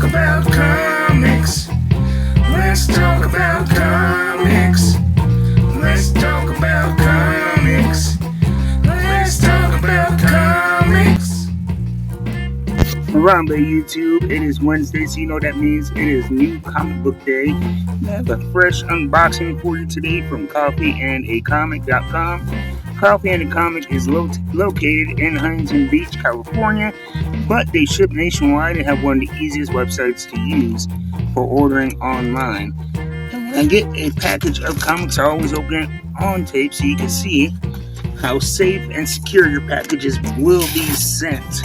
about comics. Let's talk about comics. Let's talk about comics. Let's talk about comics. Around the YouTube, it is Wednesday, so you know what that means. It is New Comic Book Day. I have a fresh unboxing for you today from coffeeandacomic.com. Coffee and a Comic is located in Huntington Beach, California, but they ship nationwide and have one of the easiest websites to use for ordering online. And when I get a package of comics, I always open it on tape so you can see how safe and secure your packages will be sent.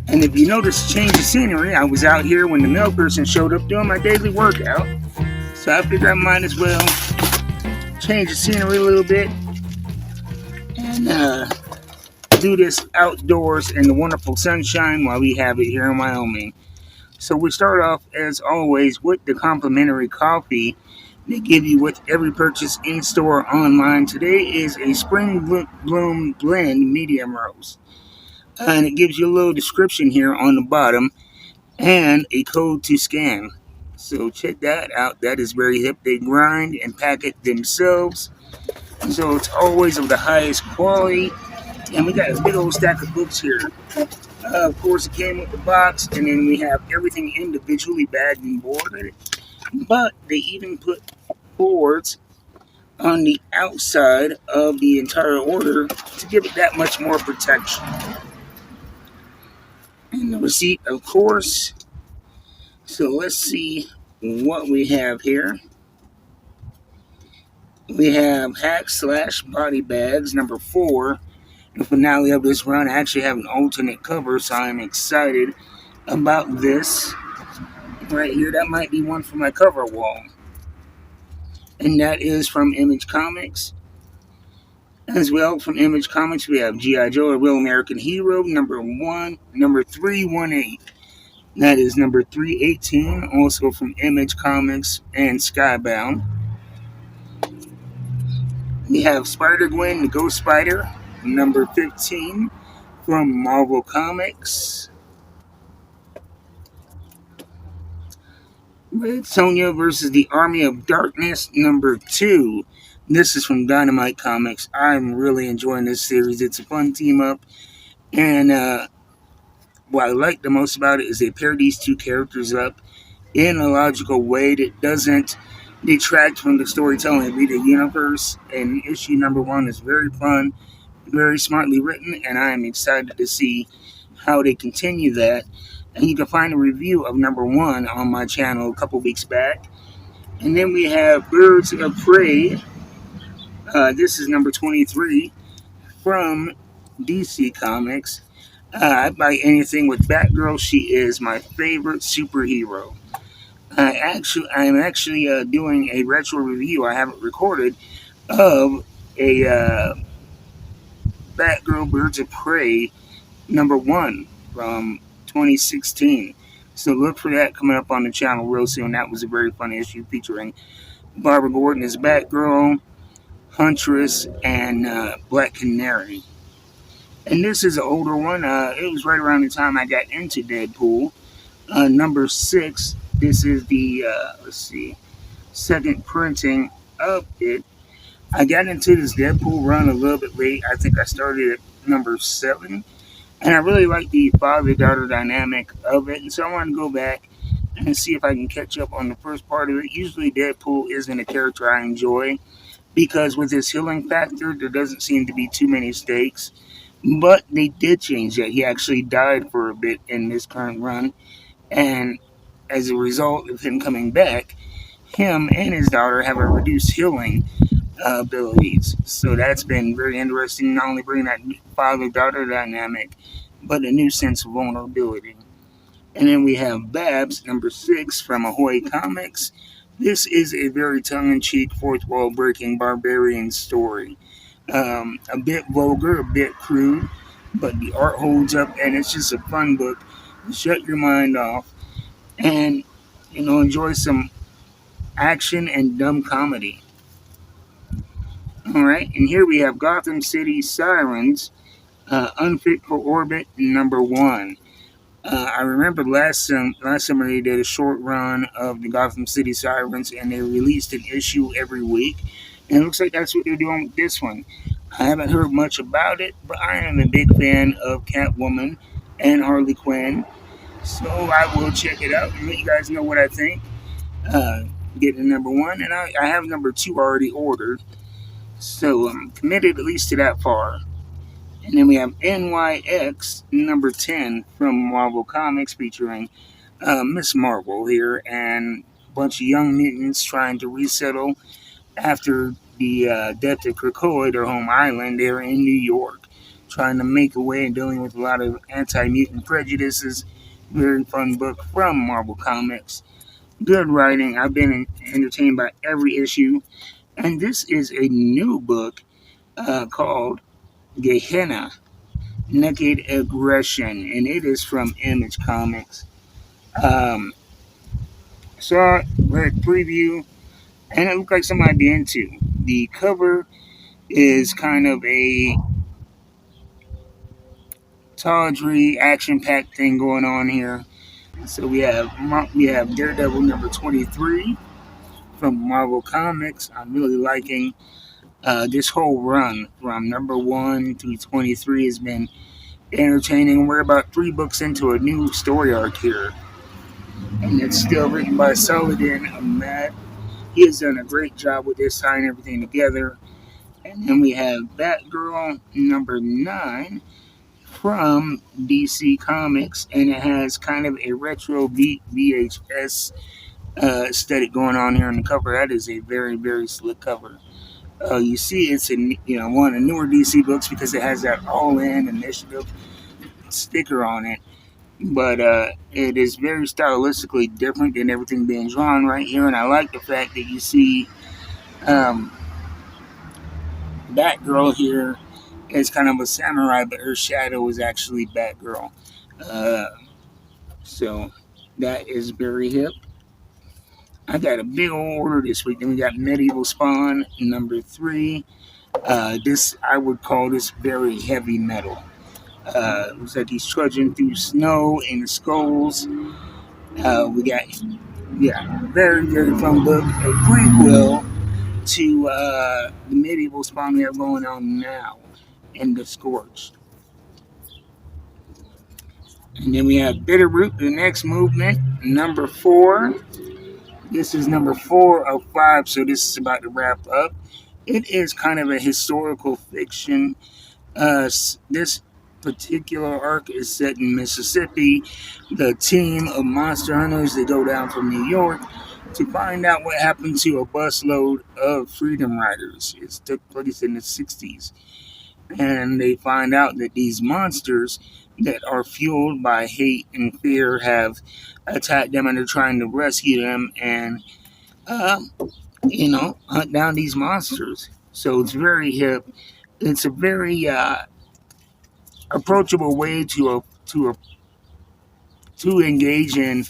And if you notice a change of scenery, I was out here when the mail person showed up doing my daily workout. So I figured I might as well change the scenery a little bit and do this outdoors in the wonderful sunshine while we have it here in Wyoming. So we start off, as always, with the complimentary coffee they give you with every purchase in-store online. Today is a Spring Bloom Blend Medium Roast. And it gives you a little description here on the bottom and a code to scan. So check that out. That is very hip. They grind and pack it themselves. So it's always of the highest quality. And we got a big old stack of books here. Of course, it came with the box, and then we have everything individually bagged and boarded. But they even put boards on the outside of the entire order to give it that much more protection. And the receipt, of course. So let's see what we have here. We have Hack Slash Body Bags, number 4. The finale of this run. I actually have an alternate cover, so I'm excited about this. Right here, that might be one for my cover wall. And that is from Image Comics. As well, from Image Comics, we have G.I. Joe, A Real American Hero, number 318. That is number 318, also from Image Comics and Skybound. We have Spider-Gwen, the Ghost Spider, number 15, from Marvel Comics. Red Sonja versus the Army of Darkness, number 2. This is from Dynamite Comics. I'm really enjoying this series. It's a fun team-up. And what I like the most about it is they pair these two characters up in a logical way that doesn't detract from the storytelling of the universe. And issue number 1 is very fun, very smartly written, and I am excited to see how they continue that. And you can find a review of number 1 on my channel a couple weeks back. And then we have Birds of Prey. This is number 23 from DC Comics. I buy anything with Batgirl. She is my favorite superhero. I am actually doing a retro review. I have it recorded of a Batgirl Birds of Prey number 1 from 2016. So look for that coming up on the channel real soon. That was a very fun issue featuring Barbara Gordon as Batgirl, Huntress, and Black Canary. And this is an older one. It was right around the time I got into Deadpool. Number 6. This is the, second printing of it. I got into this Deadpool run a little bit late. I think I started at number 7. And I really like the father-daughter dynamic of it. And so I want to go back and see if I can catch up on the first part of it. Usually Deadpool isn't a character I enjoy, because with his healing factor, there doesn't seem to be too many stakes. But they did change that. He actually died for a bit in this current run. And as a result of him coming back, him and his daughter have a reduced healing abilities. So that's been very interesting. Not only bringing that father-daughter dynamic, but a new sense of vulnerability. And then we have Babs, number 6, from Ahoy Comics. This is a very tongue-in-cheek, fourth-wall-breaking barbarian story. A bit vulgar, a bit crude, but the art holds up, and it's just a fun book. Shut your mind off and, enjoy some action and dumb comedy. Alright, and here we have Gotham City Sirens, Unfit for Orbit number 1. I remember last summer they did a short run of the Gotham City Sirens, and they released an issue every week. And it looks like that's what they're doing with this one. I haven't heard much about it, but I am a big fan of Catwoman and Harley Quinn, so I will check it out and let you guys know what I think. Uh, Getting number 1, and I have number 2 already ordered, so I'm committed at least to that far. And then we have NYX number 10 from Marvel Comics, featuring Miss Marvel here and a bunch of young mutants trying to resettle after the death of Krakoa, their home island. They're in New York, trying to make a way and dealing with a lot of anti-mutant prejudices. Very fun book from Marvel Comics. Good writing. I've been entertained by every issue. And this is a new book called Gehenna Naked Aggression, and it is from Image Comics. Um, Saw read preview, and it looked like something I'd be into. The cover is kind of a tawdry, action-packed thing going on here. So we have Daredevil number 23 from Marvel Comics. I'm really liking this whole run from number 1 to 23 has been entertaining. We're about 3 books into a new story arc here, and it's still written by Saladin Ahmed. He has done a great job with this, tying everything together. And then we have Batgirl number 9 from DC Comics, and it has kind of a retro VHS aesthetic going on here on the cover. That is a very, very slick cover. You see, it's one of the newer DC books because it has that All-In Initiative sticker on it. But it is very stylistically different than everything being drawn right here, and I like the fact that you see um, Batgirl here is kind of a samurai, but her shadow is actually Batgirl. Uh, so that is very hip. I got a big old order this week. Then we got Medieval Spawn number 3. This I would call this very heavy metal. Looks like he's trudging through snow and skulls. We got, yeah, very, very fun book. A prequel to the Medieval Spawn we have going on now in The Scorched. And then we have Bitterroot, the next movement, number 4. This is number 4 of 5, so this is about to wrap up. It is kind of a historical fiction. This particular arc is set in Mississippi. The team of monster hunters, they go down from New York to find out what happened to a busload of freedom riders. It took place in the 60s. And they find out that these monsters that are fueled by hate and fear have attacked them, and they're trying to rescue them and, um, hunt down these monsters. So it's very hip. It's a very approachable way to engage in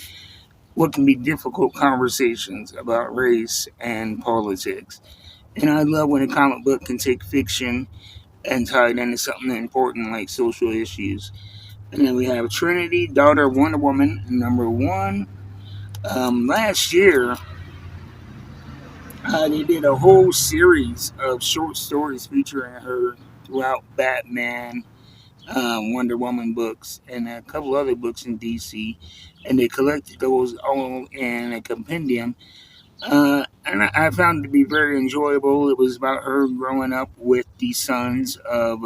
what can be difficult conversations about race and politics. And I love when a comic book can take fiction and tie it into something important like social issues. And then we have Trinity, Daughter of Wonder Woman, number 1. Last year, they did a whole series of short stories featuring her throughout Batman, Wonder Woman books, and a couple other books in DC. And they collected those all in a compendium. And I found it to be very enjoyable. It was about her growing up with the sons of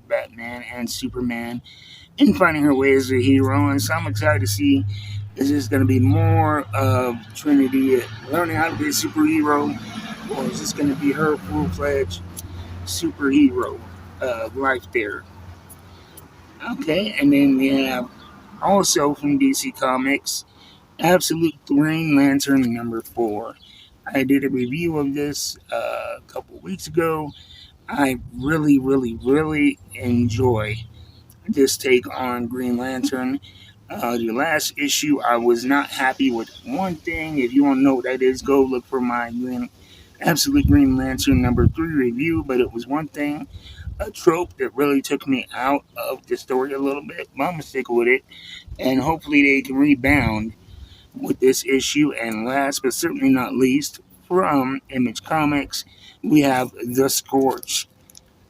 Batman and Superman and finding her way as a hero. And so I'm excited to see, is this going to be more of Trinity learning how to be a superhero, or is this going to be her full-fledged superhero life there? Okay, and then we have also from DC Comics, Absolute Green Lantern number 4. I did a review of this a couple weeks ago. I really, really, really enjoy this take on Green Lantern. The last issue, I was not happy with one thing. If you want to know what that is, go look for my Absolute Green Lantern number 3 review. But it was one thing a trope that really took me out of the story a little bit. But I'm gonna stick with it, and hopefully they can rebound with this issue. And last but certainly not least, from Image Comics, we have The Scorch,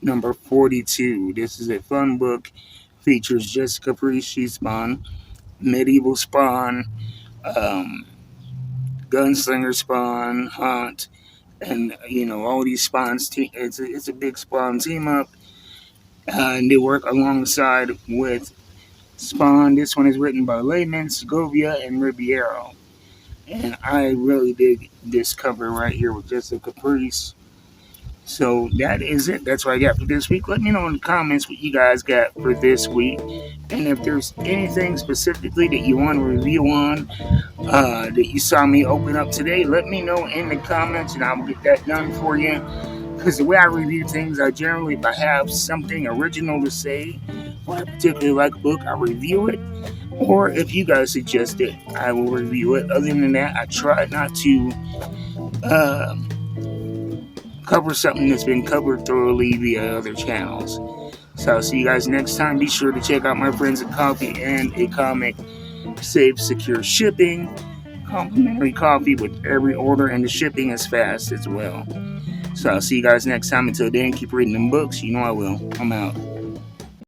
number 42. This is a fun book. Features Jessica Priest, she Spawn, Medieval Spawn, um, Gunslinger Spawn, Haunt, and all these Spawns. It's a big Spawn team up, and they work alongside with Spawn. This one is written by Layman, Segovia, and Ribeiro. And I really dig this cover right here with Jessica Priest. So that is it. That's what I got for this week. Let me know in the comments what you guys got for this week. And if there's anything specifically that you want to review on, that you saw me open up today, let me know in the comments and I'll get that done for you. Because the way I review things, I generally, if I have something original to say, or I particularly like a book, I review it. Or if you guys suggest it, I will review it. Other than that, I try not to cover something that's been covered thoroughly via other channels. So I'll see you guys next time. Be sure to check out my friends at Coffee and a Comic. Safe, secure shipping. Complimentary coffee with every order, and the shipping is fast as well. So I'll see you guys next time. Until then, keep reading them books. You know I will. I'm out.